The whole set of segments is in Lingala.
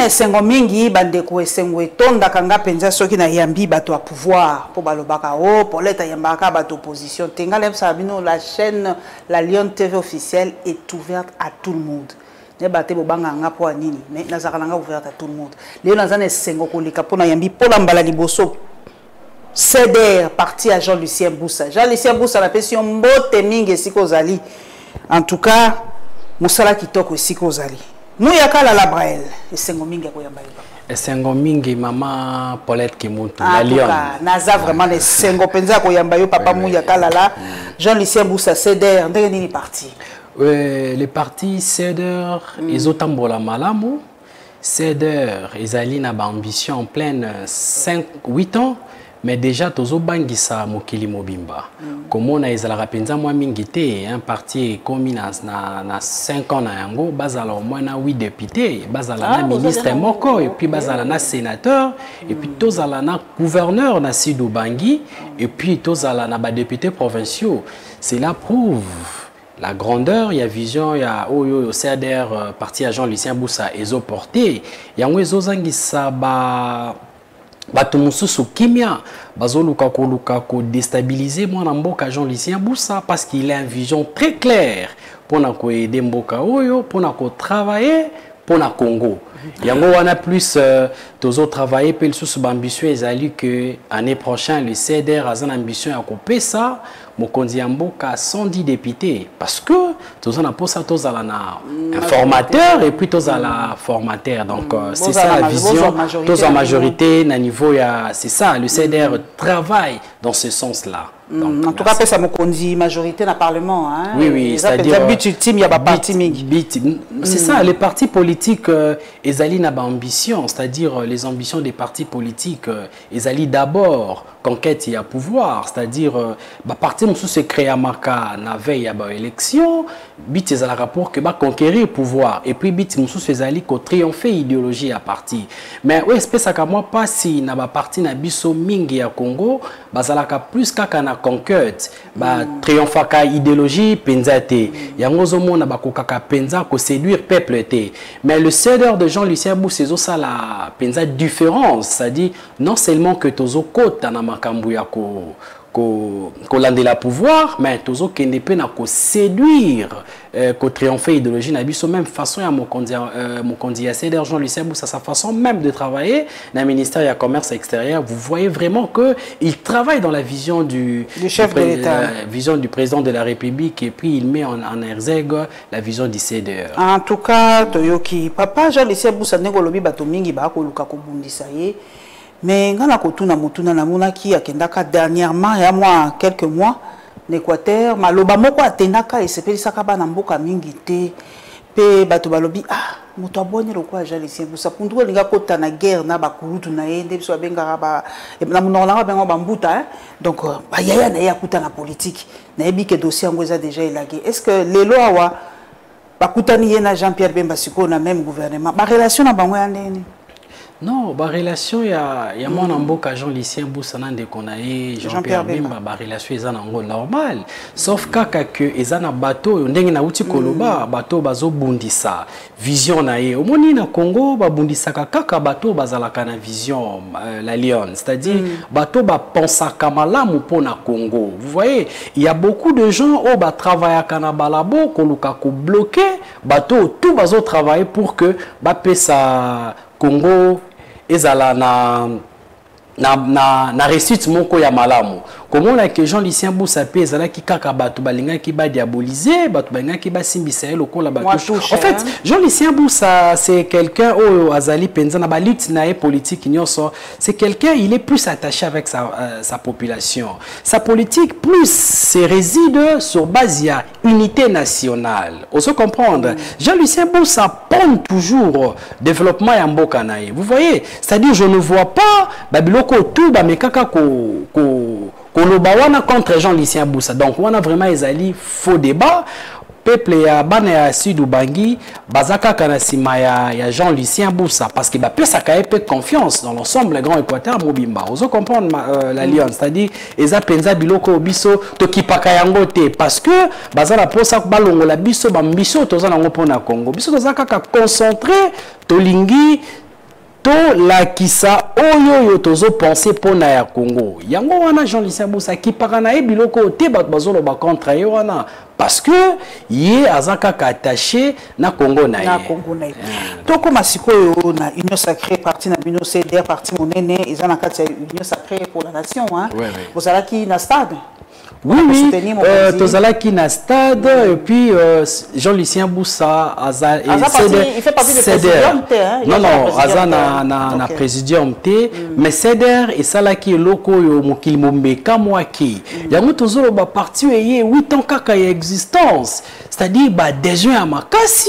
na esengo mingi bandeko esengo etonda kanga penza soki na yambi bato a pouvoir pour balobaka o poleta yambaka bato opposition tenga sabino la chaîne la Lion TV officielle est ouverte à tout le monde ne baté bobanga nga po anini mais nazakalanga ouverte à tout le monde leo nazana esengo kolika pona yambi pola mbala liboso CDR parti à Jean-Lucien Boussa la question mbote mingi siko zali en tout cas musala kitoko siko zali nous yakala la braille esengo mingi akoyamba papa esengo mingi mama Paulette Kimutu la Lion naza vraiment esengo penza akoyamba yo papa mu yakala la Jean-Lucien Boussa CDR ndenge nini parti les partis CDR ils ont tambola malamu CDR ezali na ba ambition en pleine 8 ans mais déjà tozo bangisa mokili mobimba comme on a ezala penza moi mingi te un parti comme na 5 ans na yango bazala au moins na 8 députés bazala na ministre moko et puis bazala na sénateur et puis tozala na gouverneur na Sidou Bangui et puis tozala na ba députés provinciaux cela prouve la grandeur, il y a vision, il y a au CDR parti à Jean-Lucien Boussa ezo porté yango ezo zangisa bato mususu kimia bazoluka ko déstabiliser mwana mboka Jean-Lucien Boussa parce qu'il a une vision très claire pour na ko aider mboka oyo pour na ko travailler pour na Congo yango wana plus tozo travailler pe lisusu ambition ezali que année prochaine le CDR a une ambition ya ko pesa mokonzi ya mboka 110 députés parce que tozo na posa tozala na informateur et puis tozala formateur donc c'est ça la vision tozo majorité na niveau ya c'est ça le CDR travaille dans ce sens là. Donc, en tout cas, ça mokonzi majorité dans le Parlement. Hein? Oui, c'est-à-dire c'est ça, les partis politiques, ils allaient na ambition, c'est-à-dire les ambitions des partis politiques, ils allaient d'abord conquête et à pouvoir, c'est-à-dire parti nous se créer à marca na veille à élection, bit ils allaient rapport que conquérir le pouvoir et puis bit nous se allaient ko triompher idéologie à parti. Mais oui, espèce à moi pas si na parti na biso mingi à Congo, bazalaka plus qu'à conquête triomphaka idéologie penzate yango zomona bakokaka penza ko séduire peuple te mais le CDR de Jean-Lucien Boussa ça la penza différence c'est-à-dire non seulement que tozo kota na makambu ya ko landela pouvoir mais tozo kende pe na ko séduire ko triompher idéologie na biso même façon ya mokonzi ya CDR Jean-Lucien Boussa sa façon même de travailler dans ministère du commerce extérieur vous voyez vraiment que il travaille dans la vision du chef de l'État vision du président de la République et puis il met en exergue la vision du CDR en tout cas toyoki papa Jean-Lucien Boussa ndeko lobi bato mingi ba ko luka ko bundisa ye mais ngana kotuna mutuna na monaki akendaka dernièrement ya moi quelques mois l'Équateur maloba moko atendaka esepelisaka bana mboka mingi te pe bato balobi moto abonye lokwa Jean-Lucien Boussa pundu linga kota na guerre na bakulutu na yende biso bengaka ba na monolanga bengo bambuta donc yaya na yakuta na politique na yebi ke dossier ngo eza déjà élagué est-ce que lelo awa bakutani ye na Jean-Pierre Bemba siko na même gouvernement ba relation na bango ya ndeni. Non, la relation il y a mon amboka Jean-Lucien Boussa nande konae Jean-Pierre Bemba ba relation eza nango normal sauf kaka que eza na bateau ndenge na uti koloba bateau bazo bundisa vision na ye omoni na Congo ba bundisa kaka bateau bazalaka na vision la Lion c'est-à-dire bateau ba pensaka malamu pona Congo vous voyez il y a beaucoup de gens au ba travaillaka na balabo koluka ko bloquer bateau tout bazo travailler pour que ba pesa Congo ezala na réussite moko ya malamu comme on a que Jean-Lucien Boussa pe ezala ki kaka bato balinga ki ba diaboliser bato balinga ki ba simbisa ye lokola bato en fait Jean-Lucien Boussa c'est quelqu'un au azali penza na ba lutte na politique nyonso c'est quelqu'un il est plus attaché avec sa population sa politique plus se réside sur base ya unité nationale on se comprendre Jean-Lucien Boussa prend toujours développement ya mboka na ye vous voyez c'est-à-dire je ne vois pas babiloko tout ba mekaka Kolobawana contre Jean-Lucien Boussa. Donc, on a vraiment ezali faux débat. Peuple ya bana ya Sidou Bangui, bazaka kanasima ya Jean-Lucien Boussa. Parce que ça a peu confiance dans l'ensemble, le grand Équateur Mobimba. Vous comprenez la Lyon, c'est-à-dire, eza penza biloko biso, tokipaka yango te. Parce que, bazala posa balongo la biso, bambiso, tozana ngo pona Congo. Biso tozaka concentré, tolingi, la kisa oyo tozo penser pour na ya Congo. Yango wana Jean-Lucien Boussa qui parana e biloko te bat bazolo ba contre yo wana parce que yé azaka ka attaché na Congo na ye. Na Congo na ye. Toko masiko yo na Union Sacrée parti na bino CDR parti monene ezana kati ya Union Sacrée pour la nation hein. Vous allez qui na stade. Oui, Tozalaki na stade et puis Jean-Lucien Boussa il fait partie du présidium T. Non, Aza na présidium T, mais CEDER et Salaki Loko yo mokili mombeka mwaki. Yango tozolo ba parti eye 8 ans kaka ya existence. C'est-à-dire ba déjà à makasi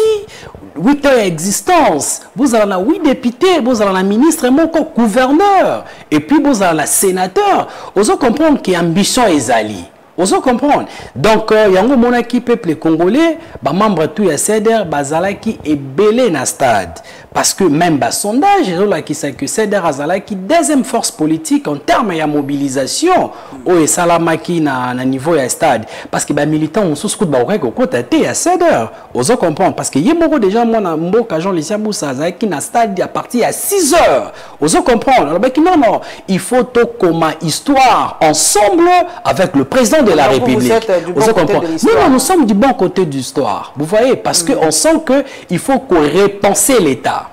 8 ans d'existence. Vous avez 8 députés, vous avez un ministre, un gouverneur, et puis vous avez un sénateur. Vous comprenez qu'il y a ambition ezali. Vous comprenez? Donc, il y a un monarchie peuple congolais, les membres tout ya CEDER, bazalaki est belé na stade. Parce que même le sondage, qui sait que CEDER azalaki deuxième force politique en termes de mobilisation au salamaki na niveau ya stade. Parce que les militants ont sous-scout ba ko côté à CEDER. Vous comprenez? Parce que yemoko déjà moi na mboka Jean-Lucien Boussa azalaki na stade à partir à 6 heures. Vous comprenez? Alors non, il faut tout comme histoire ensemble avec le président de la République. Vous comprenez? Nous sommes du bon côté de l'histoire. Vous voyez? Parce qu'on sent qu'il faut qu'on repense l'État.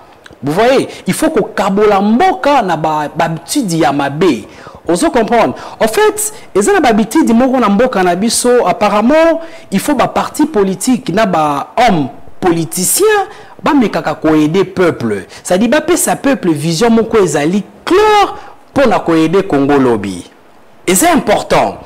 Vous voyez? Il faut qu'on kabola mboka na babitidi ya mabe. Vous comprenez? En fait, les gens babitidi moko na mboka na biso apparemment, il faut ba parti politique na ba homme politicien ba mekaka ko aider peuple. Ça dit ba pesa peuple vision moko ezali clair pour na ko aider Congo lobby. Et c'est important.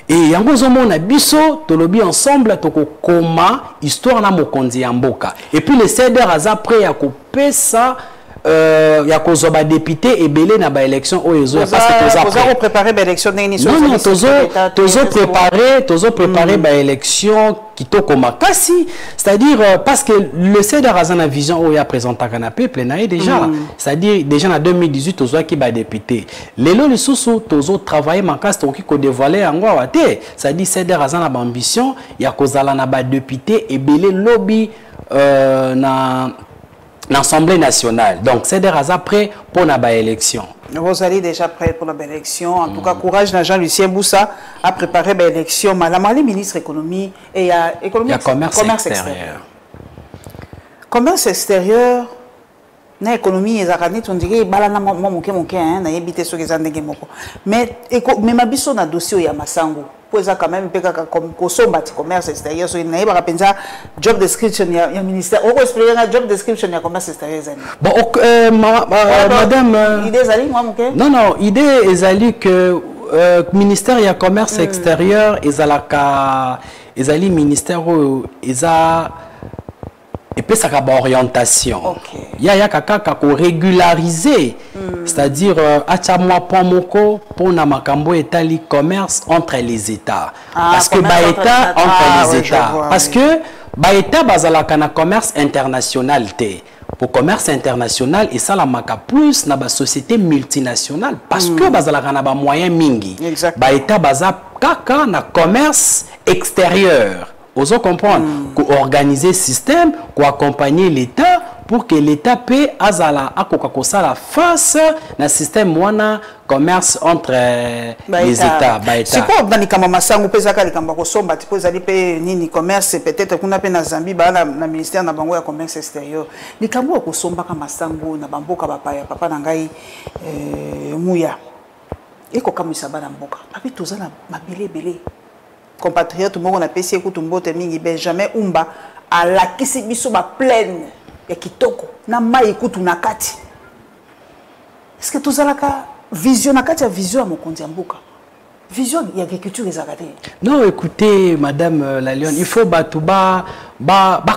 Et yango zomo na biso to lobby ensemble to ko koma histoire na mokonzi ya mboka. Et puis les CEDER aza prêt à ko pesa ya kozoba député et belé na ba élection o ezo parce que toza préparer ba élection ndeni so non tozo préparer ba élection kitoko makasi, c'est-à-dire parce que le CEDER a une vision où il a présenté un peuple na déjà, c'est-à-dire déjà en 2018 tozo qui ba député lelo le sous tozo travailler makasi to ki ko dévoiler angwa wate, c'est-à-dire CEDER a une ambition ya kozala na ba député et belé lobby na l'Assemblée nationale. Donc, c'est déjà prêt pour la élection. Vous allez déjà prêt pour l'élection. En tout cas, courage à Jean-Lucien Boussa à préparer l'élection. Madame le ministre économie et commerce extérieur. Commerce extérieur, na économie et zaranit on dirait balana moké na yebité sur les andenge moko. Mais ma biso na dossier ya masango. Ça quand même comme commerce extérieur so na yeba penza job description ya ministère on expliquer la job description ya commerce extérieur bon madame idée ezali moi moké non idée ezali que ministère ya commerce extérieur ezalaka ezali ministère eza et puis ça a orientation. Il y a kaka ko régulariser, c'est-à-dire achamwa pomoko pour na makambo etali commerce entre les États. Parce que ba État entre les États. Parce que ba État bazalaka na commerce international té. Pour commerce international et ça la maka plus na ba société multinationale parce que bazalaka na ba moyen mingi. Ba État baza kaka na commerce extérieur. Vous comprenez organiser le système, accompagner l'État pour que l'État puisse la face dans le système wana commerce entre les États. C'est quoi dans les Kamamasang ou Pesaka les Kambakosomba, tu peux aller ni commerce peut-être qu'on appelle na Zambie, na ministère na bango ya commerce extérieur. Les Kambakosomba Kamasango na bamboka papa nangai Mouya. Et ko kamisa bana mboka. Papi tozana mabele belé. Compatriotes, tout le monde a payé écoute mingi Benjamin Umba à la kisi biso ba pleine ya kitoko na mai écoute na kati. Est-ce que tout ça la vision na kati ya vision à mokonzi mboka? Vision ya agriculture ezakate. Non, écoutez madame la Lyon, il faut batouba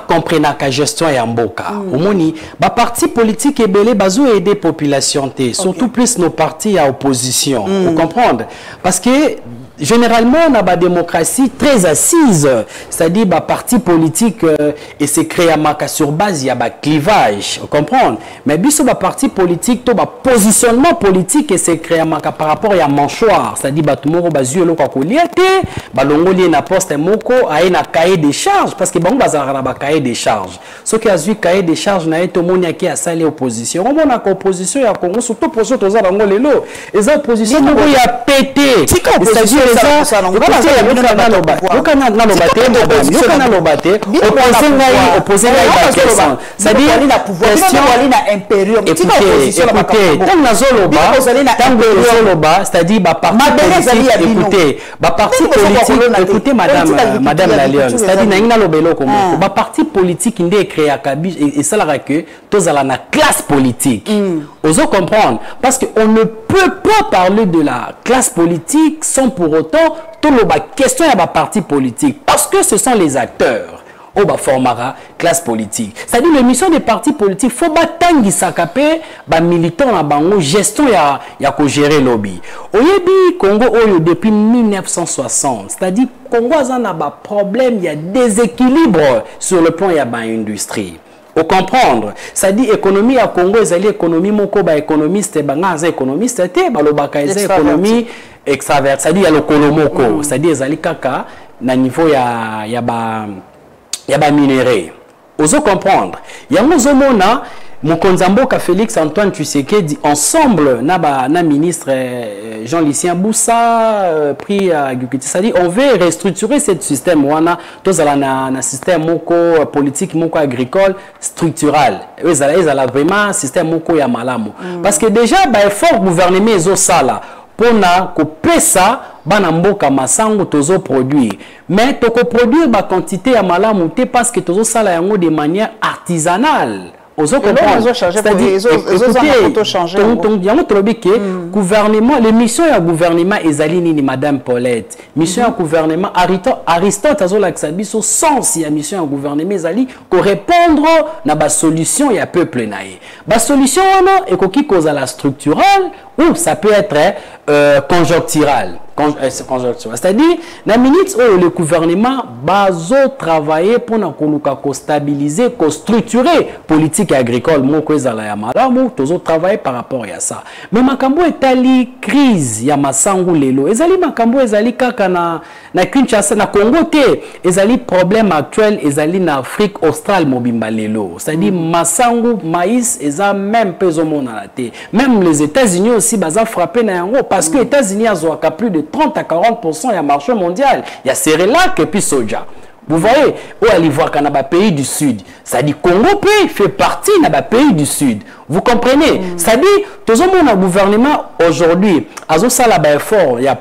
comprendre la gestion ya mboka. Omoni ba parti politique et belé bazo aider population té, surtout plus nos partis à opposition. Vous comprenez? Parce que généralement, on a une démocratie très assise, c'est-à-dire un parti politique et c'est créé sur base, il y a un clivage, vous comprenez? Mais biso un parti politique, un positionnement politique et c'est créé par rapport à un manchoir, c'est-à-dire tout le monde a un balongo lié na poste moko a un cahier de charges parce que bon, azara ba cahier des charges ce qui a vu cahier des charges na eto moni aki asali opposition on mona ko opposition ya Congo surtout opposition toza bango lelo eza opposition moko ya pété c'est-à-dire ça yokana na lobate opposé ngai ba question c'est-à-dire la question na impérium écoutez tant nazoloba c'est-à-dire ba parti écoutez ba parti politique écoutez madame la Lyon c'est-à-dire na ngina lobelo comme ba parti politique ndé créé à Kabi et ça la que tous à la classe politique oso comprendre parce que on ne peut pas parler de la classe politique sans pour autant tout le question à ba parti politique parce que ce sont les acteurs au ba formara classe politique c'est-à-dire l'émission des partis politiques faut batangi sakapé ba militant na bango gestion ya ko gérer lobby oyebi Congo oyo depuis 1960 c'est-à-dire Congo a ba problème il y a déséquilibre sur le plan ya ba industrie au comprendre c'est-à-dire économie à Congo ezali économie moko ba économiste banga za économiste te ba lobaka eza économie extravert c'est-à-dire ya lokolo moko c'est-à-dire ezali kaka na niveau ya ba minéraux ozo comprendre yango zomona Mokonzamboka Félix Antoine Tshisekedi ensemble na ministre Jean-Lucien Boussa pris c'est-à-dire on veut restructurer ce système wana tozala na système moko politique moko agricole structural ezala vraiment système moko ya malamu parce que déjà ba effort gouvernement ezo sala pona ko pesa bana mboka masango tozo produire mais toko produire ba quantité ya malamu te parce que tozo sala yango de manière artisanale ozo comprendre c'est-à-dire gouvernement les missions ya gouvernement ezali nini madame Paulette mission ya gouvernement Aristote azola biso sens ya mission ya gouvernement ezali ko répondre na ba solution ya peuple naé ba solution wana ekoki kozala structurale ou ça peut être conjonctural c'est-à-dire la minute où le gouvernement bazo travailler pour na koluka ko stabiliser ko structurer politique agricole moko ezala ya malamu tozo travailler par rapport à ça mais makambo etali crise ya masangu lelo ezali makambo ezali kaka na Kinshasa na Congo te ezali problème actuel ezali na Afrique australe mobimba lelo c'est-à-dire masangu maïs eza même peso mona la te même les États-Unis aussi baza frappé na yango parce que États-Unis azoaka plus de 30 à 40% du marché mondial. Il y a céréales et puis soja. Vous voyez, où aller voir qu'il y a des pays du Sud. Ça dit Congo fait partie des pays du Sud. Vous comprenez? Ça dit, tout le monde a gouvernement aujourd'hui, à ce sala effort, il y a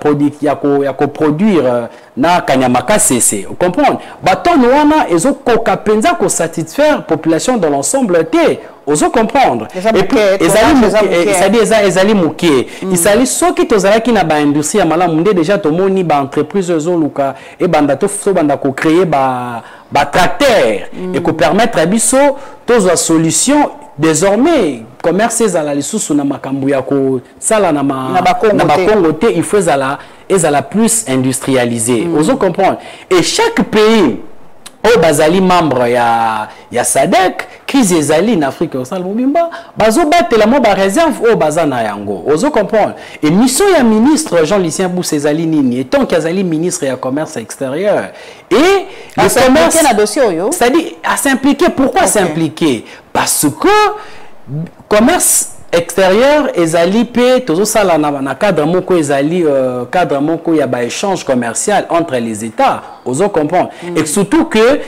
produire na kanyamaka cessé. Vous comprenez? Baton wana ezo koka penza ko satisfaire population dans l'ensemble té. Ozo comprendre. Et puis ezali mukie. Ezali soki tozalaki na ba industrie ya malamu nde déjà to moni ba entreprise zo luka e banda to banda ko créer ba tracteur et ko permettre à biso tozo solution désormais commerce ezala lisusu na makambu ya ko sala na Congo te il faut ezala plus industrialisé. Ozo comprendre. Et chaque pays au bazali membre ya SADC crise ezali en Afrique au Salmobimba bazo battre la moba réserve au bazana yango ozo comprendre et mission ya ministre Jean-Lucien Boussa ezali nini et tant qu'azali ministre ya commerce extérieur et le commerce na dossier oyo c'est-à-dire à s'impliquer pourquoi s'impliquer parce que commerce extérieur ezali pe tozo sala na cadre moko ezali cadre moko ya ba échange commercial entre les États ozo comprendre et surtout que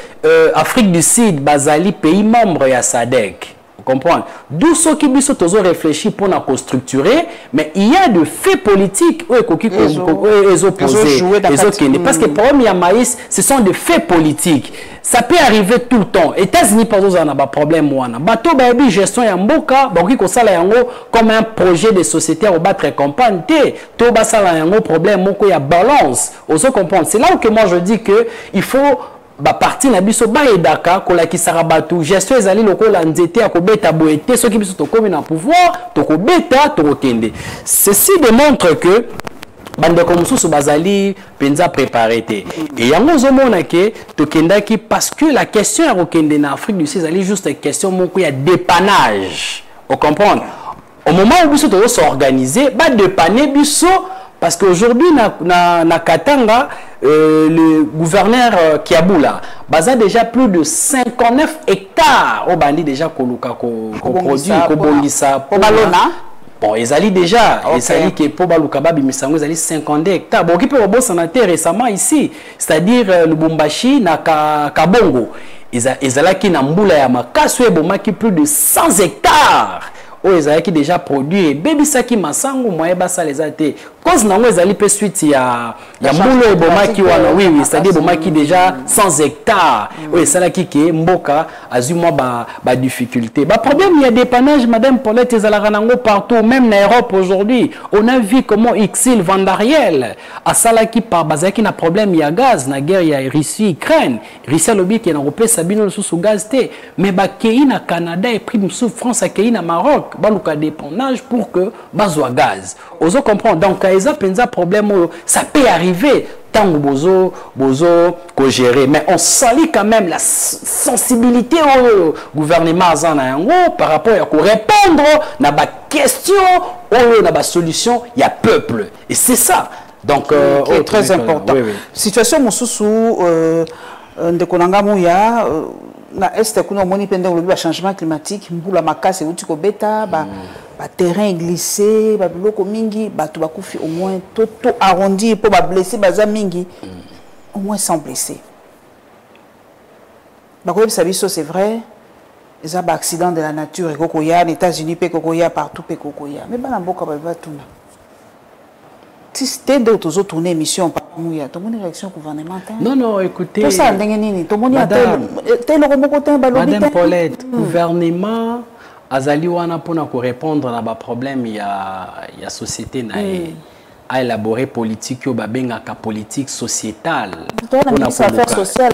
Afrique du Sud bazali pays membre ya SADC comprendre d'où ce qui biso tozo réfléchir pour na structurer mais il y a de faits politiques où ekoki parce que problème ya maïs ce sont des faits politiques ça peut arriver tout le temps États-Unis par exemple on a pas problème wana bato ba bi gestion ya mboka bakoki ko sala yango comme un projet de société au battre campagne to ba sala yango problème moko ya balance ozo comprendre c'est là où que moi je dis que il faut ba parti na biso ba edaka ko la kisara batu gestion ezali lokola nzete ya ko beta boete soki biso to komi na pouvoir to ko beta to kende ceci démontre que bande comme sous bazali penza préparé te et yango zomona ke to kendaki parce que la question ya kokende na Afrique du Sud ezali juste une question moko ya dépannage on comprend au moment où biso to s'organiser ba dépanner biso Parce qu'aujourd'hui, na Katanga, le gouverneur Kiaboula, baza déjà plus de 59 hectares au bandi déjà koluka ko produit ko bongisa pour balona. Bon, ils allaient déjà, ils allaient que pour Baluka Bimisango, ils allaient 52 hectares. Bon, qui peut avoir santé récemment ici, c'est-à-dire le Bumbashi na Kabongo. Ils allaient qui na Mboula ya Makaswe bomaki plus de 100 hectares. Ils allaient qui déjà produit baby saki masango moyeba ça les a été cause nango ils allaient pe suite ya Mboula bomaki wana oui c'est-à-dire bomaki déjà 100 hectares. Oui, ça là qui mboka azuma ba difficulté. Ba problème il y a dépannage madame Paulette ezalaka nango partout même en Europe aujourd'hui. On a vu comment Ixil Vandariel a sala qui par bazaki na problème il y a gaz na guerre il y a Russie Ukraine. Russie lobby qui na europé sabino sous gaz té mais ba kei na Canada et prime sous France à kei na Maroc baluka dépannage pour que bazwa gaz. Ozo comprendre donc ça penza problème ça peut arriver tant bozo ko gérer mais on salit quand même la sensibilité au gouvernement azanayango par rapport à ko répondre na ba question ou na ba solution il y a peuple et c'est ça donc très important. Oui, oui. Situation mususu ndekonanga muya na est kuna moni pende le changement climatique mbula makase uti ko beta ba terrain glissé ba biloko mingi bato bakufi au moins toto arrondi pour ba blesser baza mingi au moins 100 blessés ba ko biso c'est vrai les accidents de la nature et kokoya aux États-Unis pe kokoya partout pe kokoya mais bana mboka ba tuna si c'était d'autres autres tourner émission par mouya tout mon réaction gouvernementale non écoutez tout ça ndenge nini tout mon Madame Paulette gouvernement azali wana pona ko répondre na ba problème ya société na a élaboré politique yo babenga ka politique sociétale pona affaires sociales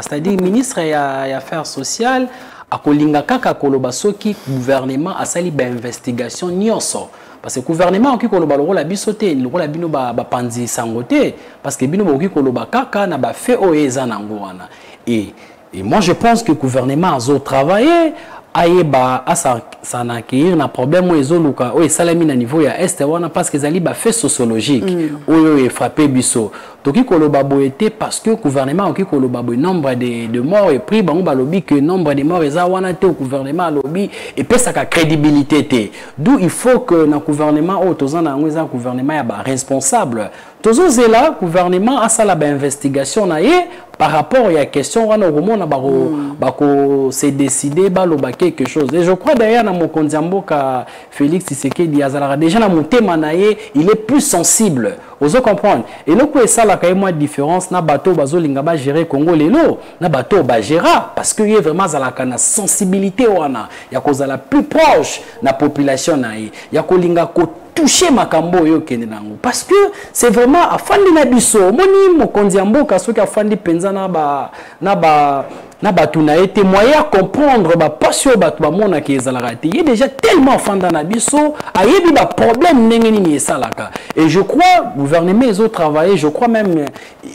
c'est-à-dire ministre ya affaires sociales akolinga kaka koloba soki gouvernement asali ba investigation nyonso. Parce que le gouvernement qui koloba la bisoté le rôle bino ba panzi sangote parce que bino boki koloba kaka na ba fait oeza nangoana et moi je pense que le gouvernement a travaillé ayeba asa sanakir na problème oezo luka o salami na niveau ya est wana parce que zali ba fait sociologique oyo e frappé biso toki koloba boete parce que le gouvernement qui koloba bo nombre de morts et pris bango ba lobby que nombre de morts eza wana te au gouvernement lobby et pesa ka crédibilité te d'où il faut que na gouvernement o tozana ngweza gouvernement ya ba responsable tozo zela gouvernement asala ba investigation na ye par rapport à la question wana romona bako se décider baloba quelque chose et je crois d'ailleurs dans mon kondiamboka Félix Tshisekedi azala déjà na motema na ye il est plus sensible ozo comprendre et le coup ça la quand même différence na bateau bazolinga ba gérer Congo lelo na bateau ba gérera parce que y est vraiment la kana sensibilité wana ya kozala plus proche na population na ye ya kolinga ko toucher makambo yo kende nango parce que c'est vraiment afandi na biso moni mokonzi ya mboka soki afandi penza na ba tuna été moyen à comprendre ba passion bato ba mona ki ezalaka te est déjà tellement afanda na biso ayebi ba problème ndenge nini esalaka et je crois gouvernement ils ont travaillé je crois même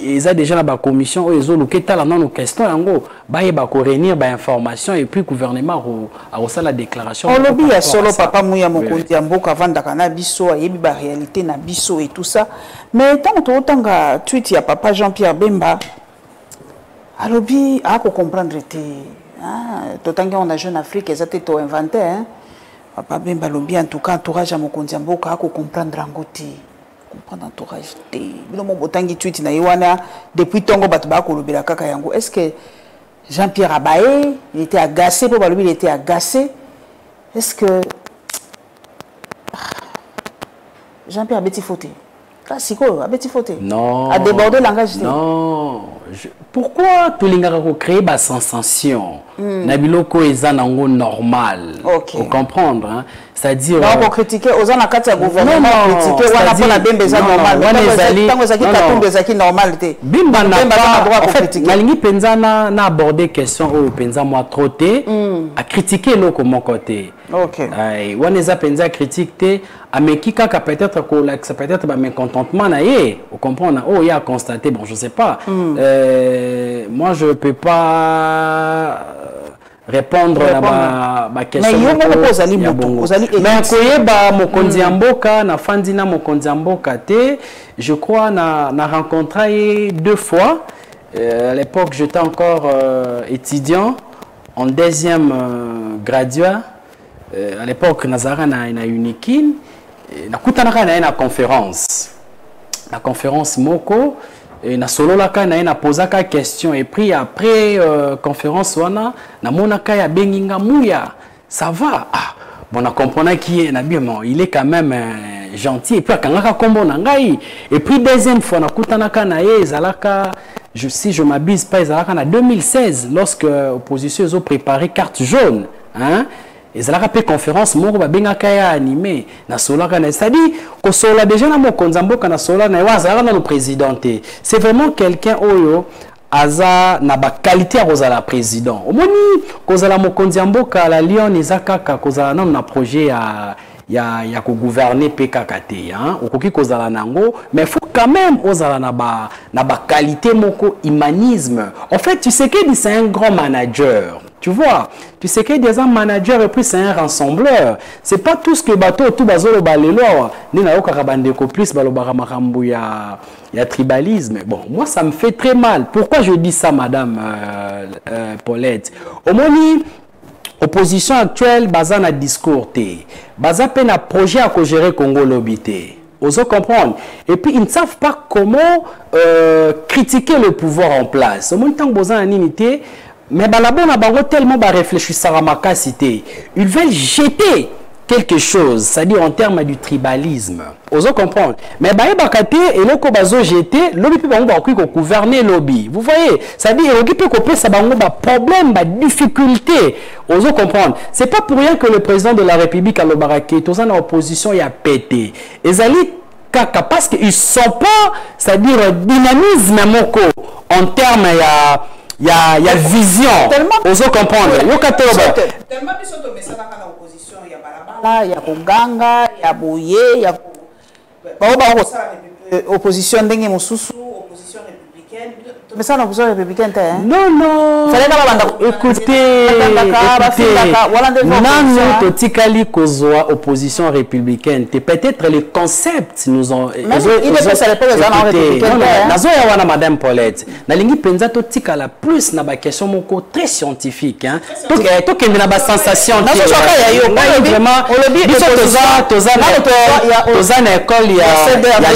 ils a déjà na ba commission ils ont loketa la non question yango ba yeba ko réunir ba information et puis gouvernement a reçu la déclaration on lobby ya solo papa muya mokonzi ya mboka avandaka na biso ayebi ba réalité na biso et tout ça mais tant to tanga tweet ya papa Jean-Pierre Bemba alobi a ko comprendre te totangi on a jeune Afrique ezate to inventé papa Bemba lobi en tout cas entourage à mokonzi ya mboka a ko comprendre ngoti comprendre entourage te bino mo botangi tweet na yiwana depuis tongo bato ba ko lobela kaka yango est-ce que Jean-Pierre Abaye il était agacé pour balobi il était agacé est-ce que Jean-Pierre Abeti Foté Classico, Abeti Foté. Non. A déborder le langage. Non. Pourquoi tout le monde crée une sensation? Nabiloko est normal. Ok. Faut comprendre. Hein? C'est-à-dire. Non, pour critiquer, aux gens qui ont gouvernement critiquer, on a pas la bimbe normal. Bimba n'a pas. En fait, Malingi Penza n'a abordé question où Penza moi trotté à critiquer l'eau comme mon côté. Ok. Waneza Penza critique mais qui peut-être que peut-être un mécontentement naïe, vous comprenez? Oh, il y a constaté, bon, je sais pas. Moi, je peux pas répondre à ma question. Mais je crois na rencontré 2 fois. À l'époque, j'étais encore étudiant en 2e graduat. À l'époque, Nazara na Unikin. Na kutanaka na une conférence. La conférence Moko. Na solo la ka na posaka question et puis après conférence wana na monaka ya benginga muya ça va bon on comprend qui est na bien il est quand même gentil et puis akangaka kombo na ngai et puis deuxième fois na kutanaka na ye zalaka si je m'abuse pas zalaka na 2016 lorsque opposition ils ont préparé carte jaune hein. Et ça a fait conférence, moko ba benga kaya animé na sola kana c'est-à-dire ko sola déjà na mokonzambo kana sola na wazara na le présidenté. C'est vraiment quelqu'un oyo aza na ba qualité à kozala président. Omoni kozala mokonzambo ka la Lyon ezakaka kozala na projet ya ko gouverner PKKT hein okoki kozala nango mais faut quand même ozala na ba qualité moko humanisme. En fait, tu sais que c'est un grand manager. Tu vois, tu sais qu'il y a un manager et puis c'est un rassembleur. C'est pas tout ce que bateau tout bazolo balelo ni na okabande ko plus balobara makambu ya tribalisme. Bon, moi ça me fait très mal. Pourquoi je dis ça madame Paulette? Au moni opposition actuelle baza na discours té. Baza pe na projet à gérer Congo lobité. Oso comprendre. Et puis ils ne savent pas comment critiquer le pouvoir en place. Au moni tant boza unité. Mais balabon a tellement réfléchir à ma cité. Ils veulent jeter quelque chose, c'est-à-dire en termes du tribalisme. Vous comprenez? Mais bakate et le bazo jeter, lobby peut gouverner lobby. Vous voyez? C'est-à-dire lobby peut couper ça problème, difficulté. Vous comprenez? C'est pas pour rien que le président de la République à l'Obarake, tous en opposition il a pété. Et parce qu'ils sont pas, c'est-à-dire dynamisme moko en termes il y a vision. Oso comprendre. Yo tellement biso to mesala kana opposition ya balabala, ya konganga, ya boye, ya opposition ndenge mosusu, opposition républicaine. Mais ça n'a pas républicaine hein? Non non. Écoutez. Non totikali kozwa opposition républicaine. Peut-être les concepts nous ont il est pas républicaine. Nazo ya wana madame Paulette. Na lingi penza totikala plus na ba question moko très scientifique hein. Tokende na ba sensation nazo choka ya yo. Vraiment toza na école ya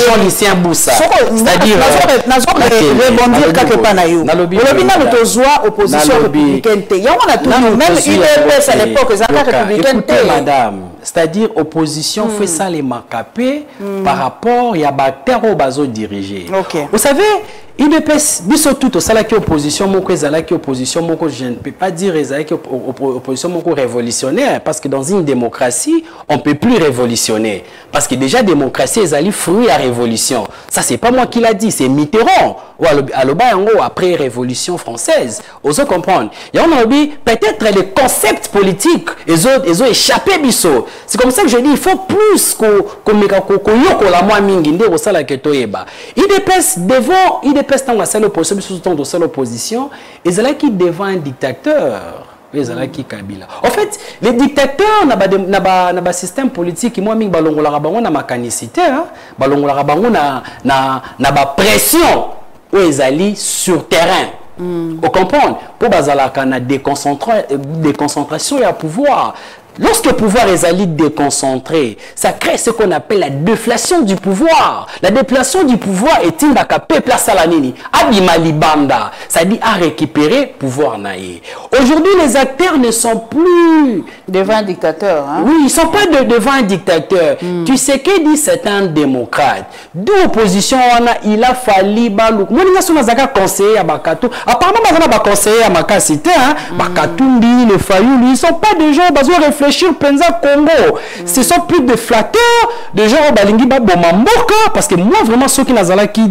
Jean-Lucien Boussa. C'est-à-dire nazo rebondir quelque part na yo. Olobi na tozwa opposition républicaine. Ya wana tout même UDPS à l'époque ça républicaine. Madame, c'est-à-dire opposition fait ça les macapé par rapport il y a bactère au bazo dirigé. Vous savez UDPS biso tout au salaki opposition moko ezalaki opposition moko je ne peux pas dire ezalaki opposition moko révolutionnaire parce que dans une démocratie on peut plus révolutionner parce que déjà démocratie ezali fruit à révolution. Ça c'est pas moi qui l'a dit, c'est Mitterrand ou aloba yango après révolution française. Oso comprendre. Ya on a dit peut-être les concepts politiques les autres échappé biso. C'est comme ça que je dis il faut plus ko yoko la moi mingi nde osala ke toyeba. UDPS devant UDPS tant la l'opposition et c'est là qui devant un dictateur. Qui Kabila. En fait, les dictateurs n'ont pas système politique qui moi mingi balongola bango na mécanicité hein, balongola bango na pression où ils allaient sur terrain. Vous comprenez? Pour bazalaka na déconcentration et à pouvoir. Lorsque le pouvoir est allé déconcentré, ça crée ce qu'on appelle la déflation du pouvoir. La déflation du pouvoir est une place à la nini. Abimalibanda, ça dit à récupérer pouvoir naïe. Aujourd'hui, les acteurs ne sont plus devant un dictateur. Hein? Oui, ils ne sont pas devant un dictateur. Tu sais que dit c'est un démocrate. D'où opposition, il a fallu balouk. Moi, je suis conseiller à Bakatou. Apparemment, je suis conseiller à Makasité. Bakatou, le Fayou, ils ne sont pas des gens qui réfléchir Penza Congo. Ce sont plus de flatteurs, de gens au Balingi Bomamboka, parce que moi vraiment ceux qui nazala qui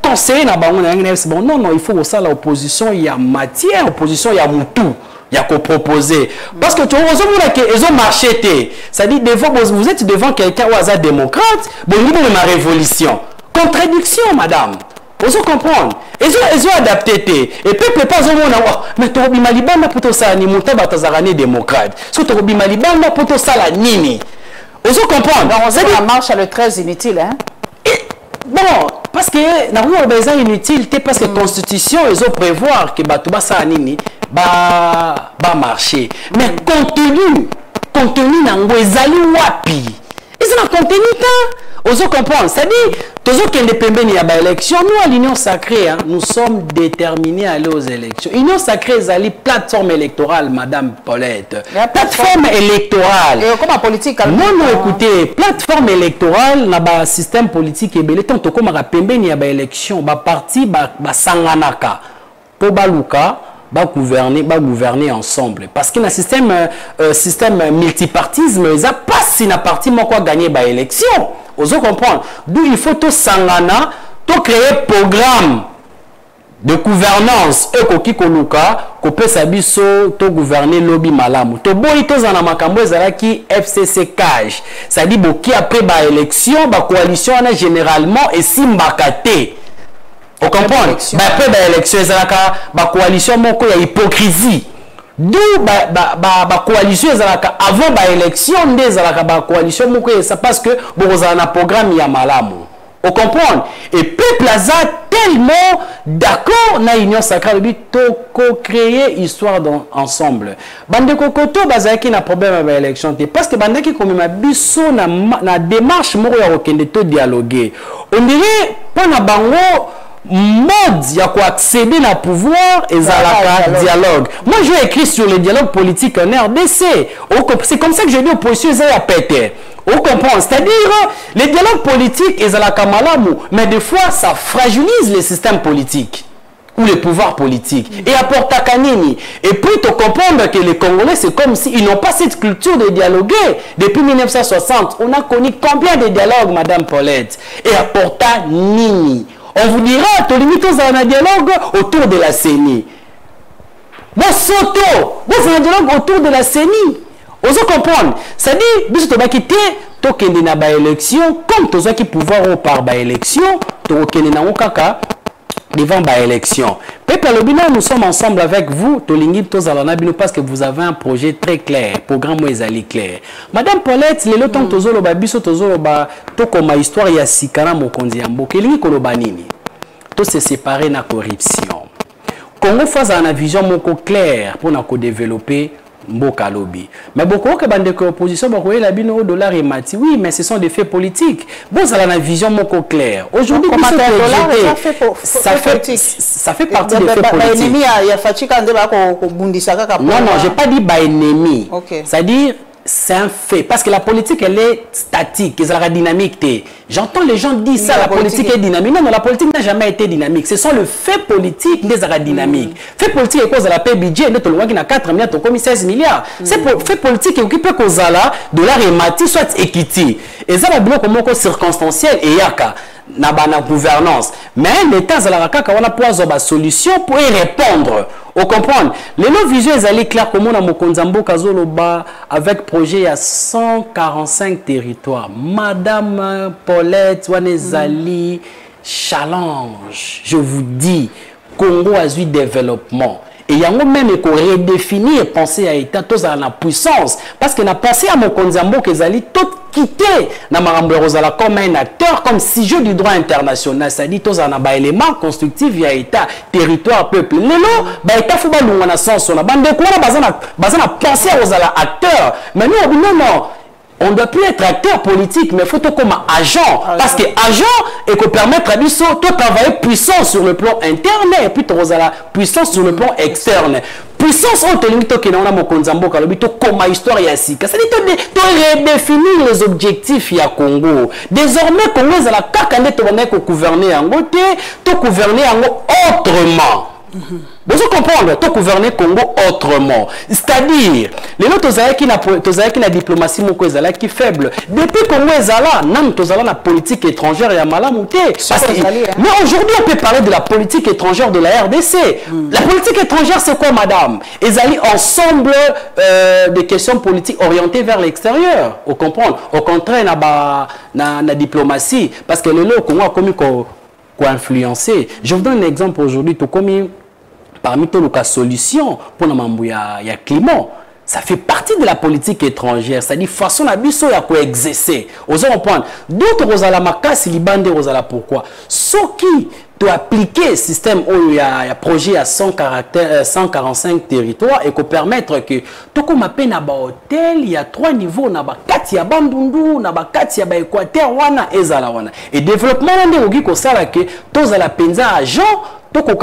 conseillent na bango bon non il faut que ça l'opposition il y a matière, opposition il y a moutou. Il y a qu'à proposer. Parce que tu vois, ils ont marché. Ça dit, vous êtes devant quelqu'un ou un démocrate, bon, il y a ma révolution. Contradiction, madame. Vous comprendre? Ils ont adapté. Et peuple pas au monde. Mais tu as dit Malibanda pour tout ça, ni Moutaba Tazarani démocrate. Si tu as dit Malibanda pour tout ça, la nini. Vous comprendre? Donc, on sait que la marche à le 13 inutile, hein? Bon, parce que c'est inutile, parce que la Constitution, ils ont prévoir que Batouba Nini va marcher. Mais contenu nango ezali wapi? Ils ont contenu tant. Vous comprenez? C'est-à-dire, toujours qu'il y a des élections, nous à l'Union Sacrée, hein, nous sommes déterminés à aller aux élections. L'Union Sacrée, c'est la plateforme électorale, Madame Paulette. La plateforme électorale. Et comment politique? Non, écoutez, plateforme électorale, dans le système politique, il y a des élections, des partis, des sanganaka. Pour Baluka, gouverner ensemble. Parce que dans le système multipartisme, il n'y a pas si une partie qui gagner des élections. Vous comprenez? D'où il faut tout sangana, tout créer un programme de gouvernance et qu'on peut s'abisso, tout gouverner lobby malamu. Tout bon, il y a makambo qui FCC cage. Ça dit qui après ba élection, ba coalition généralement et si mbakate. Vous comprenez? Après ba élection, ba coalition moko ya hypocrisie. D'où la coalition avant l'élection, la coalition parce que vous avez un programme Yamalamu. Vous comprenez? Et peuple a tellement d'accord dans l'Union Sacrée de co-créer histoire ensemble. Bande Kokoto bazaki na problème avec l'élection parce que bande qui comme biso na démarche moko ya kokende to dialoguer. On dirait pas na bango mode il y a quoi accéder à pouvoir et à la dialogue. Moi j'ai écrit sur le dialogue politique en RDC. C'est comme ça que je dis opposition à péter. On comprend, c'est-à-dire les dialogues politiques et à la kamalamu, mais des fois ça fragilise les systèmes politiques ou les pouvoirs politiques et apporte à Kanini. Et puis tu comprends que les Congolais c'est comme s'ils n'ont pas cette culture de dialoguer. Depuis 1960, on a connu combien de dialogues, Madame Paulette, et apporte à Nini. On vous dira, tu limites un dialogue autour de la CENI. Vous avez un dialogue autour de la CENI. Vous comprenez? C'est-à-dire, si tu vas quitter, tu vas quitter une élection, comme tu as pouvoir par l'élection, tu vas quitter devant l'élection. Peuple Lobina, nous sommes ensemble avec vous, parce que vous avez un projet très clair, programme Moïsali clair. Madame Paulette, les lots tozolo ba biso tozolo ba to comme histoire ya sikana mokonzi yambo kelingi koloba nini. To se séparer na corruption. Congo face à une vision moko claire pour na ko développer Mboka Lobi. Mais beaucoup que bande de opposition beaucoup la bino au dollar et mati. Oui, mais ce sont des faits politiques. Bon, ça a une vision moko claire. Aujourd'hui, ça fait partie des faits politiques. Non, j'ai pas dit ba ennemi. C'est-à-dire c'est un fait. Parce que la politique, elle est statique, elle est dynamique. J'entends les gens dire ça, la politique est dynamique. Non, la politique n'a jamais été dynamique. Ce sont les faits politiques qui sont dynamiques. Fait politique, cause de la paix budget, qui a 4 milliards, comme 16 milliards. C'est fait politique qui peut cause de la remati, soit équité. Et ça, c'est circonstanciel et yaka. Na gouvernance. Mais l'État, c'est la solution pour y répondre. Vous comprenez? Les noms visuels allaient clair comme on a Mokonzambo Kazoloba avec projet à 145 territoires. Madame Paulette Wanezali, challenge. Je vous dis, Congo a eu développement. Et il y a même qu'on redéfinir penser à l'État, tous à la puissance. Parce qu'on a pensé à Mokonzambo Kezali, tout quitter comme un acteur, comme sujet du droit international. C'est-à-dire tous en a éléments constructifs via État, territoire, peuple. Les lots, l'État faut pas nous en sens. On a pensé aux acteurs. Mais nous, non. On ne doit plus être acteur politique, mais il faut tout comme agent. Parce que agent, et qu'on permettre à lui de travailler puissant sur le plan interne et puis la puissance sur le plan externe. Puissance, on te limite que nous avons comme histoire ici. C'est-à-dire de redéfinir les objectifs à Congo. Désormais, Congo est la carte de gouverner en côté, de gouverner en autrement. Vous comprenez, tu gouverner Congo autrement. C'est-à-dire, les autres qui na diplomatie qui faible. Depuis Congo ezala, nam tozala na politique étrangère ya malamouté. Mais aujourd'hui, on peut parler de la politique étrangère de la RDC. La politique étrangère, c'est quoi, madame? Ezali ensemble des questions politiques orientées vers l'extérieur. Vous comprenez? Au contraire, na diplomatie, parce que le Congo a commis influencer. Je vous donne un exemple aujourd'hui, tout comme parmi tous les solutions pour le climat. Ça fait partie de la politique étrangère, c'est-à-dire façon la biso ya ko exercer. Osons comprendre. D'autres rosala makasi libande rosala pourquoi? Ce qui doit appliquer système où il y a projet à 145 territoires et qu'on permettre que tout comme appelle na ba hôtel, il y a 3 niveaux na ba 4 ya bandundu, na ba 4 ya ba Équateur wana ezala wana. Et développement ndé ogi ko sala que tous à la penza agent to ko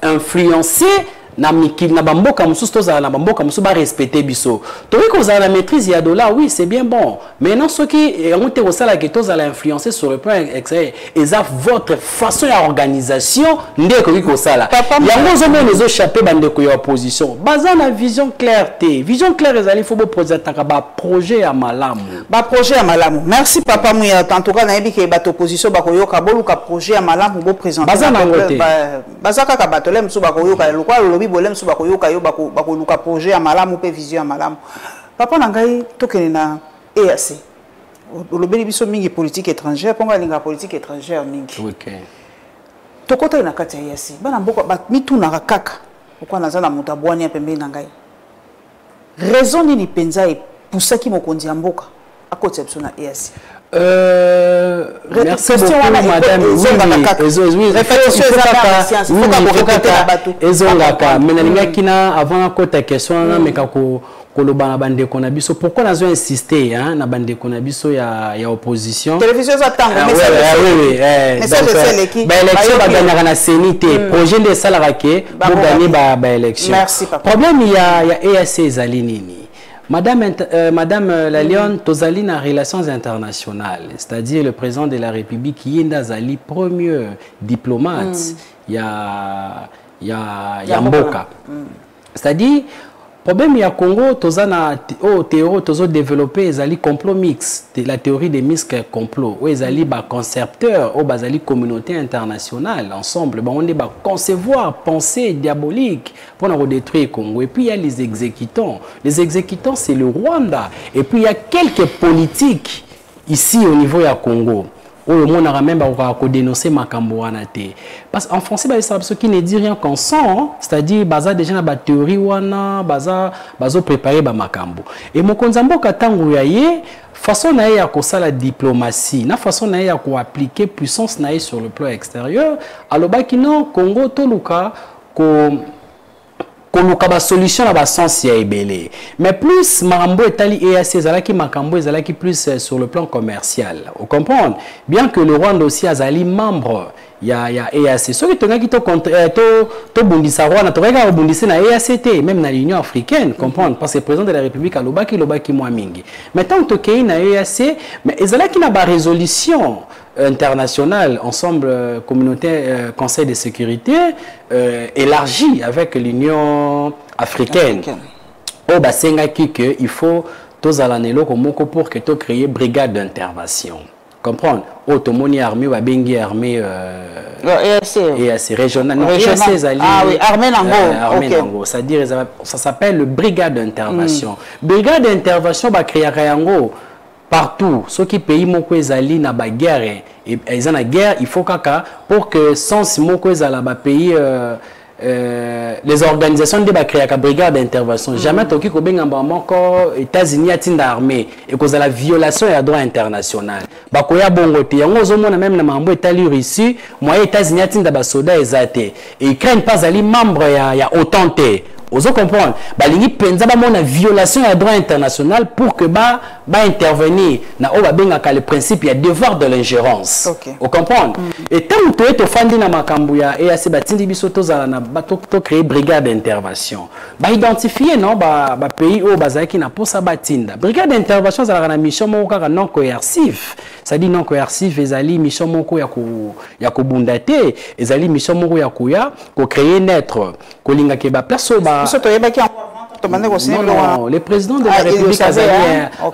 influencer na mikili na bamboka mususu tozala na bamboka mususu ba respecter biso toki kozala la maîtrise ya dollar oui c'est bien bon mais non ce qui yango te kosala que tozala influencer sur le plan extérieur eza votre façon ya organisation nde koki kosala yango zomona les échappé bandeko ya opposition baza na vision claire te vision claire ezali faut bo projetaka ba projet ya malamu merci papa Mouya en tout cas na yebi ke bato opposition bakoyoka boluka projet ya malamu bo présenter baza na ngote baza kaka bato le musu bakoyoka lokwa bolem so bakoyoka yo bakoluka projet ya malamu pe vision ya malamu papa na ngai tokene na EAC olobeli biso mingi politique étrangère ponga linga politique étrangère mingi OK tokota na kati ya EAC bana mboka mitunaka kaka okwa nazala mutabwani ya pembeni na ngai raison nini penza epusaki mokonzi ya mboka akotya biso na EAC merci beaucoup madame ezongaka mais nalingaki na avant akota question na meka koloba na bandeko na biso pourquoi nazo insister hein na bandeko na biso ya opposition télévision za tango message c'est l'équipe ba élection ba gagner na CNT projet de salaka ke pour gagner ba élection problème il y a EAC ezali nini Madame la Lyon, tozali na relations internationales, c'est-à-dire le président de la République qui est Zali premier diplomate, il y a Mboka. C'est-à-dire problème ya Congo tozana théorie tozo développer ezali complot mix, la théorie des mixtes complot où ezali ba concepteur ou bazali communauté internationale ensemble ba on est ba concevoir pensée diabolique pour nous détruire Congo et puis il y a les exécutants c'est le Rwanda et puis il y a quelques politiques ici au niveau ya Congo où le monde a même dénoncé makambo wana te parce qu'en français ce qui ne dit rien qu'on sent c'est-à-dire baza déjà na ba théorie wana bazo préparer ba makambo et mokonzi mboka tango ya ye façon na ya ko sala diplomatie na façon na ya ko appliquer puissance na sur le plan extérieur alobaki non Congo toluka koluka ba solution na ba sens ya ebele mais plus makambo etali EAC ezalaki makambo ezalaki plus sur le plan commercial vous comprenez bien que le Rwanda aussi azali membre ya EAC ce qui tongaki to bundisa Rwanda to rega bundisa na EAC même na l'Union africaine comprendre parce que le président de la République alobaki moi mingi maintenant to kei na EAC mais ezalaki na ba résolution international, ensemble communautaire, Conseil de sécurité élargi avec l'Union africaine. Au bassin il faut tous à l'année pour que tu crées brigade d'intervention. Comprendre? Automoni armée ou bengi armée EAC régionale. Ah oui, armée Nango. C'est-à-dire ça s'appelle brigade d'intervention. Brigade d'intervention va créer Yango. Partout, ceux qui payent moko ezali na ba guerre et ils en a guerre, il faut kaka pour que sans moko ezala ba pays les organisations de ba créer ka brigade d'intervention. Jamais toki ko benga moko États-Unis atinda armée et cause la violation ya droit international. Ba ko ya bongo te yango zomona même na mambo etali Russie, moi États-Unis atinda ba soda ezate et Ukraine pas ali membre ya OTAN te. Vous comprenez? Balingi penza ba mona violation du droit international pour que ba intervenir na o ba benga ka le principe ya devoir de l'ingérence. Vous comprenez? Et tant que tu es fandi na makambu ya EAC batindi biso tozala na to créer brigade d'intervention. Ba identifier non ba pays o bazaki na posa batinda. Brigade d'intervention za na mission moko kaka non coercive. Ça dit non coercive ezali mission moko ya ko bundate, ezali mission moko ya kuya ko créer naître ko linga ke ba place ba non, le président de la République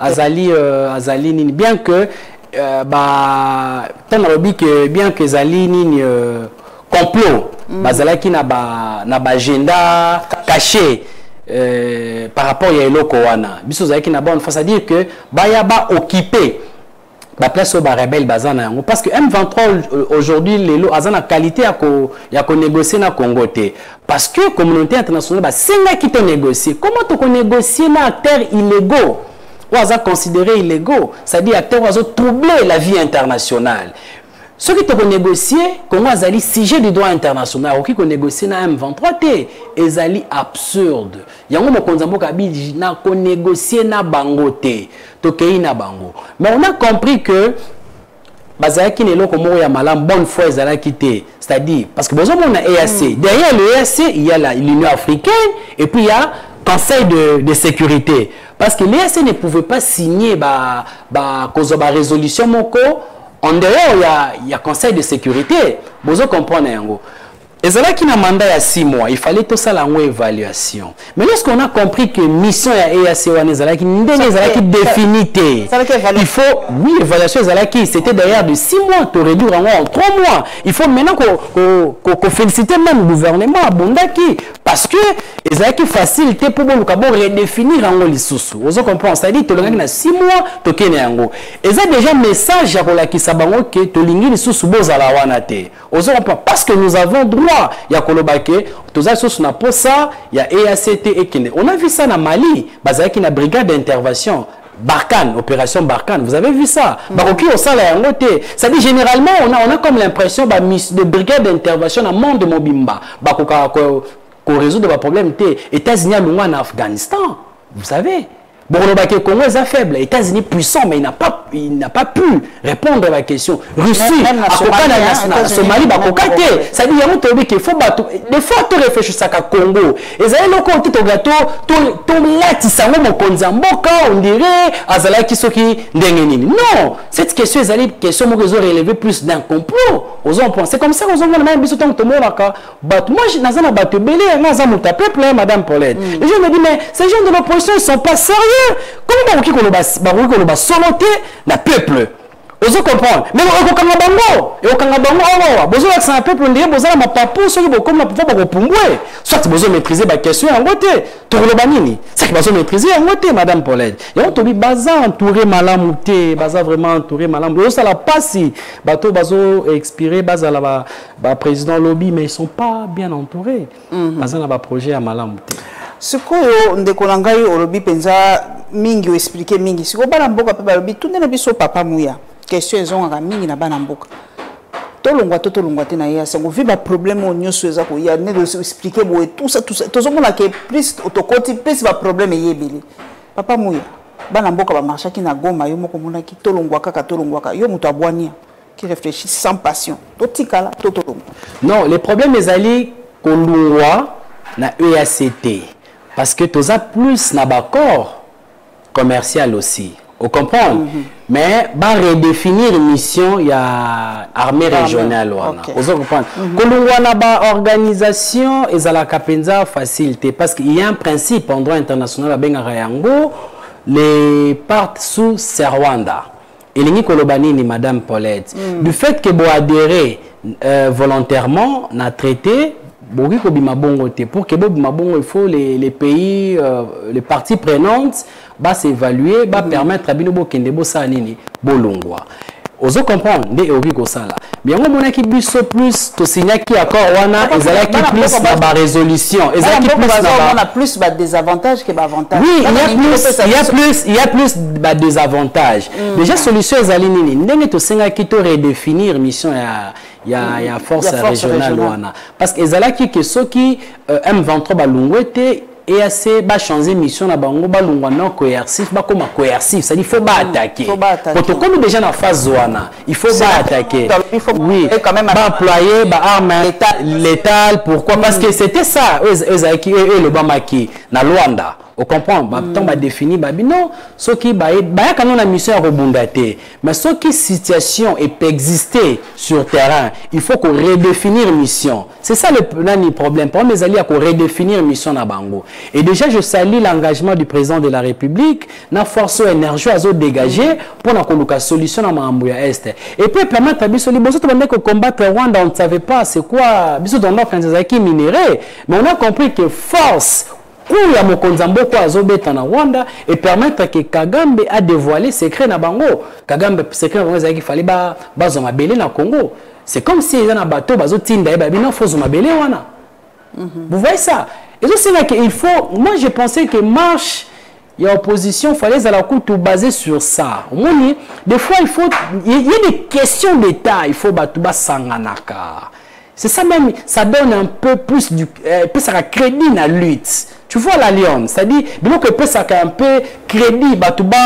Azali Nini, bien que bien que Azali Nini complot, Bazalaki na ba agenda caché par rapport à Eloko wana. Biso Zalaki na ba on faut dire que ba ya ba occupé la place au rebelle bazana parce que M23 aujourd'hui les lots azana qualité ya ko négocier na Congo té parce que communauté internationale ba senga qui te négocier comment tu négocier na acteurs illégaux ou aza considéré illégaux c'est-à-dire acteurs oiseaux troubler la vie internationale ceux qui te négocier comment azali sujet du droit international ou qui ko négocier na M23 té ezali absurde yango mokonza mboka bi na ko négocier na bango té na bango. Mais on a compris que bazaki ne loko moko ya malam bonne foi ezala quitté, c'est-à-dire parce que besoin on a EAC. Derrière le EAC, il y a l'Union africaine et puis il y a Conseil de sécurité parce que l'EAC ne pouvait pas signer cause ba résolution moko en dehors il y a Conseil de sécurité. Vous comprenez yango. Et là qui n'a mandat il y a 6 mois, il fallait tout ça une évaluation. Mais lorsqu'on a compris que mission est EAC qui définité, il faut, oui, évaluation c'était d'ailleurs de 6 mois, tu réduire en 3 mois. Il faut maintenant qu'on félicite même le gouvernement à Bondaki parce que qui facilité pour redéfinir en l'issous. Vous comprenez, c'est-à-dire que tu as 6 mois, tu as et ça déjà message à qui sabango que tu as les sous boz à la wanate. Parce que nous avons droit il y a Kolobake, tous les choses n'a pas ça, il y a EACT et Kine. On a vu ça dans Mali, basé qui na brigade d'intervention. Barkhane, opération Barkhane, vous avez vu ça? Baroki au sein là, ça dit généralement on a comme l'impression de brigade d'intervention dans le monde de Mobimba, qu'on résout des problèmes. États-Unis en Afghanistan, vous savez. Bon, le Congo est faible, les États-Unis puissants, mais il n'a pas pu répondre à la question. Russie, à Somalie, ça dit qu'il faut des fois tu réfléchis à Congo. Et ça le côté au gâteau, tout là tu sais mon konzamboka, on dirait azala qui non, cette question est une question que vous relevé plus d'un complot. C'est comme ça qu'on a même besoin de moi je n'ai pas battu belé, peuple madame Paulette. Les gens me disent mais ces gens de l'opposition ils sont pas sérieux. Comment on va soloter la peuple? Vous comprenez? Mais on va bango. Et on va bango. Vous avez un peuple, on dirait vous avez ma papo, ceux qui comme la pouvoir pour soit vous avez maîtrisé la question en côté. Tout le banini. C'est que vous avez maîtrisé en côté, madame Paulette. Et on te dit baza entouré malamouté, baza vraiment entouré malamouté. Ça la passe. Bateau bazo expiré, baza la président lobby, mais ils sont pas bien entourés. Baza na ba projet à malamouté. Ce que ndeko nangai olobi penza mingi expliquer mingi siko bana mboka pe balobi tunde na biso papa muya question ezonga mingi na bana mboka tolongwa te na ya sango vi ba problème o nyoso eza ko ya ne expliquer bo tout ça tozomona ke plus autokoti plus ba problème yebeli papa muya bana mboka ba marcha ki na Goma yo moko mona ki tolongwa ka yo muto abwania qui réfléchit sans passion totikala tolongwa non les problèmes ezali kolungwa na EACT parce que tu as plus d'accords commercial aussi. Vous comprenez? Mais va redéfinir une mission, il y a armée régionale. Vous comprenez? Quand on organisation, et la capenza facilité parce qu'il y a un principe en droit international à Bengarango, les partent sous Serwanda. Et les Nikolobanini, madame Paulette, du fait que vous adhérez volontairement à traité. Pour que il faut les pays, les parties prenantes s'évaluer, permettre à Binobo Kendebo Sanini, Bolongwa. Vous comprenez? Mais on a qui plus, to signer qui accord, on a qui plus la résolution. On a plus de désavantages que d'avantages. Oui, il y a plus de désavantages. Déjà, solution est alinée. N'est-ce pas signer qui te redéfinir mission il y a force régionale. Parce que les qui que ceux qui M23 balungwete et assez ba changer mission na bango balungwa non coercif ba comme coercif, ça dit faut pas attaquer. Pour comme déjà na phase zona, il faut pas attaquer. Oui, quand même ba employer ba arme létale pourquoi? Parce que c'était ça qui et le Bamaki na Luanda. On comprend, on va définir, non, ce qui quand on a mission à rebondater, mais ce qui situation et peut exister sur terrain, il faut qu'on redéfinisse mission. C'est ça le problème. Pour mes alliés, qu'on redéfinir mission à Bango. Et déjà, je salue l'engagement du président de la République, na force énergie à dégager pour la solution à Mambuya Est. Et puis, permettre à Bissoli, que combattre Rwanda, on ne savait pas c'est quoi, Bissoli, on a fait des acquis minéraux, mais on a compris que force coup ya mokonzi mboko azobeta na Rwanda et permettre que Kagame a dévoilé secret na bango. Kagame secret na bango ezaki fallait bazo mabele na Congo. C'est comme si ils en a bateau bazo tinda ba bino fozo mabele wana. Vous voyez ça? Et donc c'est là qu'il faut, moi je pensais que marche il y a opposition, il fallait à la coup tout basé sur ça. Des fois il y a des questions d'État, il faut batuba sanganaka. C'est ça même, ça donne un peu plus du ça crédit à la lutte. Tu vois la Lyon, c'est-à-dire que ça un peu crédit batuba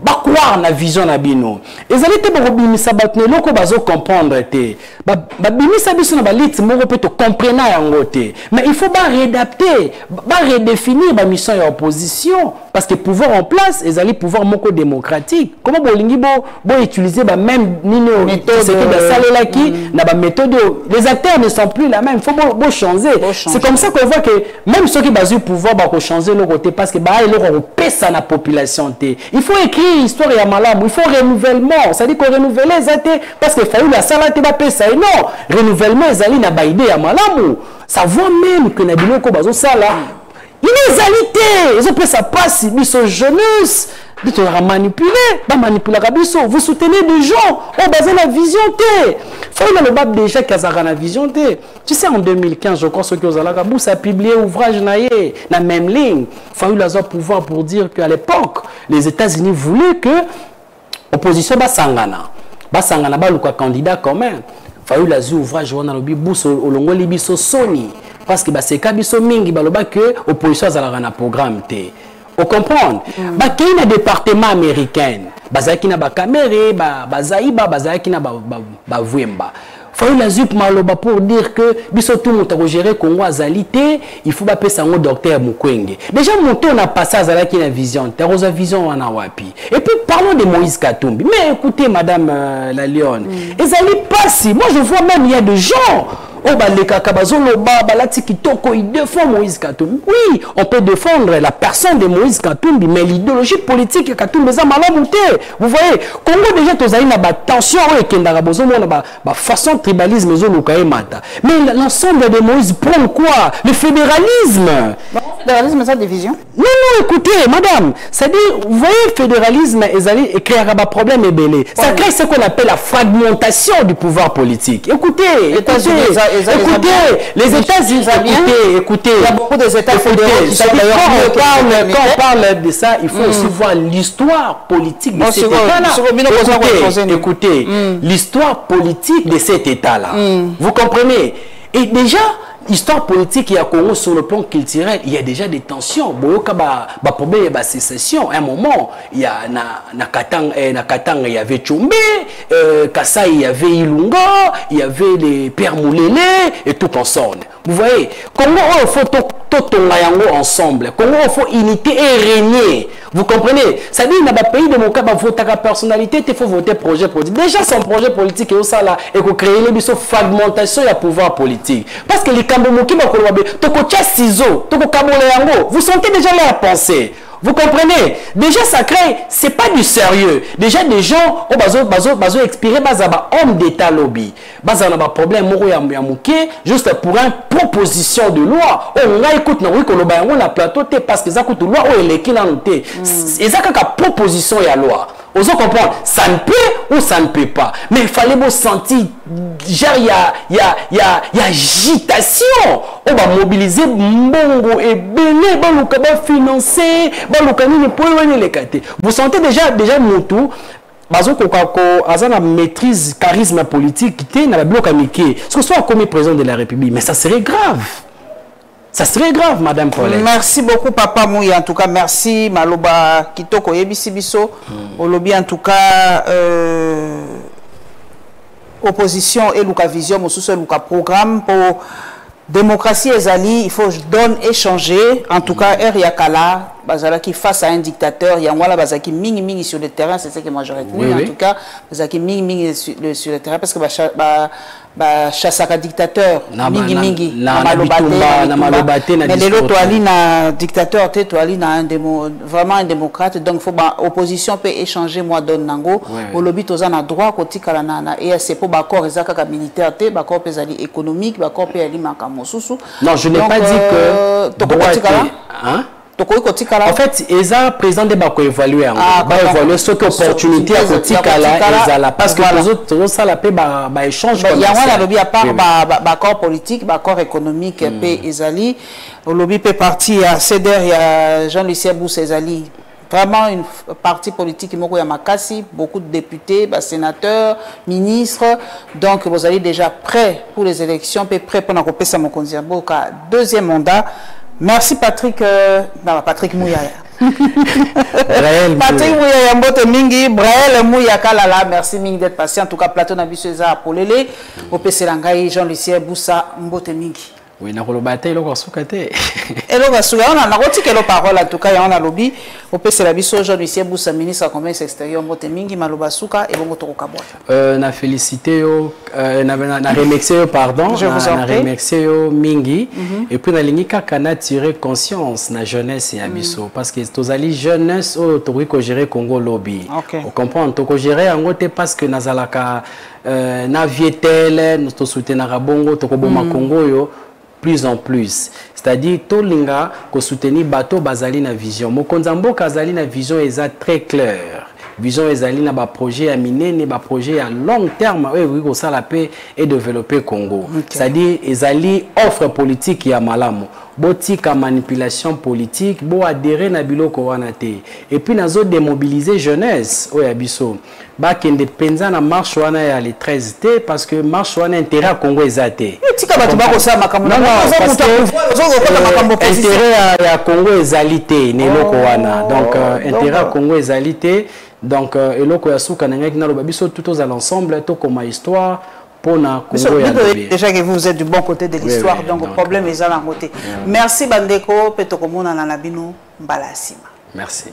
croire na vision na bino. Ezali te bobimisa batne loko bazo comprendre te. Bimisa biso na balit moko pe to comprendre yango te. Mais il faut réadapter, redéfinir ba mission ya opposition parce que pouvoir en place ezali pouvoir moko démocratique. Comment bolingi bo utiliser ba même nino méthode c'est que salela ki na ba méthode les acteurs ne sont plus la même, il faut bo changer. C'est comme ça qu'on voit que même ceux qui basent pouvoir ba ko changer le côté parce que ba eloko pesa na population te. Il faut écrire histoire ya malamu, il faut renouvellement, ça dit que renouveler zate parce que faulu la sala te ba pesa et non, renouvellement ezali na ba idée ya malamu. Ça voit même que na biloko bazo sala inégalité, ils ont pris sa passe, ils sont jeunesse, ils sont manipulés, vous soutenez des gens, on basé la vision T. Faut le bab déjà qu'ils ont la vision T. Tu sais en 2015, je crois ce que vous avez a publié ouvrage naïe, la même ligne. Faut le pouvoir pour dire qu'à l'époque, les États-Unis voulaient que l'opposition basangana baluka candidat commun. Faut le ouvrage on a le bibous au longo libiso Sony. Parce que c'est kabiso mingi baloba que opposition azalaka na programme te. Vous comprenez? Ba kina département américain, bazaki na ba caméra, bazaiba, bazaki na ba vuemba. Faut la zup maloba pour dire que biso tout monde a géré Congo azalité, il faut ba pesa ngo docteur Mukwege. Déjà monté on a passé azalaki na vision, terrosa vision wana wapi. Et puis parlons de Moïse Katumbi. Mais écoutez madame la Lyon, ezali pas si moi je vois même il y a des gens oh bah les kakabazolo balati kitoko il défend Moïse Katumbi. Oui, on peut défendre la personne de Moïse Katumbi, mais l'idéologie politique de Katumbi ça malamuté. Vous voyez, Congo déjà tozali na ba tension et kendara bozomo na ba façon tribalisme zo mata. Mais l'ensemble de Moïse prend quoi? Le fédéralisme. Fédéralisme ça division? Non non, écoutez madame, c'est-à-dire vous voyez fédéralisme et créer un problème et belé. Ça crée ce qu'on appelle la fragmentation du pouvoir politique. Écoutez, écoutez, les États-Unis, écoutez, il y a beaucoup des États fédéraux qui sont d'ailleurs quand on parle de ça, il faut aussi voir l'histoire politique de cet État-là. Écoutez, l'histoire politique de cet État-là. Vous comprenez? Et déjà, l'histoire politique il y a Congo sur le plan culturel, il y a déjà des tensions. Boyoka ba problème ba sécession. À un moment, il y a na Katanga il y avait Tchombe, Kasai il y avait Ilunga, il y avait les Père Moulele et tout ensemble. Vous voyez, Congo il faut tout ensemble. Congo il faut unité et régner. Vous comprenez? Ça dit dans le pays de mon cas, voter la personnalité, il faut voter projet politique. Déjà son projet politique et ça là et qu'on crée une fragmentation du pouvoir politique. Parce que les Kambomoki vous sentez déjà leur pensée. Vous comprenez? Déjà ça crée, c'est pas du sérieux. Déjà des gens bazo expirer bazaba homme d'état lobby. Bazana ba problème moko ya muké juste pour une proposition de loi. On a écoute na oui ko loba yango na plateau te parce que ça coûte loi o eleki na noté. Et ça ka proposition ya loi. Vous comprenez? Ça ne peut ou ça ne peut pas. Mais il fallait vous sentir, genre, il y a agitation. On va mobiliser Mbongo et Béné, on va financer, vous sentez déjà Moutou, Azana maîtrise charisme politique qui est dans la bloc américain. Ce que soit comme président de la République, mais ça serait grave. Ça serait grave, Madame Paulette. Merci beaucoup, Papa Mouya. En tout cas, merci. Maloba Kitoko Yebisi Biso. Olobi, en tout cas, opposition et Luka Vision, Moussou Luka Programme pour démocratie et Zali. Il faut donner, échanger. En tout cas, Yakala, Bazalaki face à un dictateur, Yangwala Bazaki mingi sur le terrain, c'est ce que moi j'aurais tenu. En tout cas, Bazaki mingi sur le terrain parce que chassaka dictateur mingi na malobate na mais lelo toali na dictateur te toali na vraiment un démocrate donc faut ba opposition peut échanger moi donne nango au lobby toza na droit kotikala na EAC pour ba corps ezaka ka militaire te ba corps ezali économique ba corps ezali makamo susu. Non, je n'ai pas dit que droit hein. En fait, Eza président de Bako évaluer évaluer ce que opportunité à Kotikala Eza parce que les autres ça la paix ba échange comme ça. Il y a un lobby à part ba corps politique, ba corps économique paix Ezali. Le lobby peut partir à CEDER il y a Jean-Lucien Boussa Ezali. Vraiment une partie politique qui y a Makassi, beaucoup de députés, sénateurs, ministres. Donc vous allez déjà prêts pour les élections, prêts pour nous ça mon deuxième mandat. Merci Patrick, Patrick Mouyaya. Patrick Mouyaya Mbote Mingi, Braël Mouya Kalala, merci Mingi d'être patient. En tout cas, plateau Nabiseza à Polele, au PC Langaï, Jean-Lucien Boussa Mbote Mingi. Oui, na kolobate ilo kwa sukate. Elo kwa suka on a roti kelo parole en tout cas on a lobby au PC la biso Jean-Lucien Boussa ministre du commerce extérieur Mbote Mingi maloba suka et bongo toko kabwa. Na félicité yo na remercier yo pardon, na remercier yo Mingi et puis na lingi kaka na tirer conscience na jeunesse ya biso parce que tozali jeunesse o tokoki ko gérer Congo lobby. On comprend to ko gérer yango te parce que nazalaka na vietel nous to soutenir bongo to ko boma Congo yo plus en plus. C'est-à-dire, Tolinga, ko soutenir bateau bazali na vision. Mokonzambo kazali na vision est très clair. Vision ezali na ba projet à minene, ba projet à long terme, oui, ko ça la paix et développer Congo. C'est-à-dire, ezali offre politique ya malamu. Botika manipulation politique, bo adhérer na biloko wana te. Et puis nazo démobiliser jeunesse o ya biso. Ba kende penza na marche wana ya les 13 t parce que marche wana intérêt à Congo ezate. Tika batu bako sa makambo na parce que intérêt à Congo ezalité ne loko wana. Donc intérêt à Congo ezalité. Donc eloko ya suka na ngaki na lo biso tout aux l'ensemble to comme histoire. Déjà que vous êtes du bon côté de l'histoire, oui, donc le problème est à la côté. Merci Bandeko, Petokomona Nanabino, Mbalasima. Merci.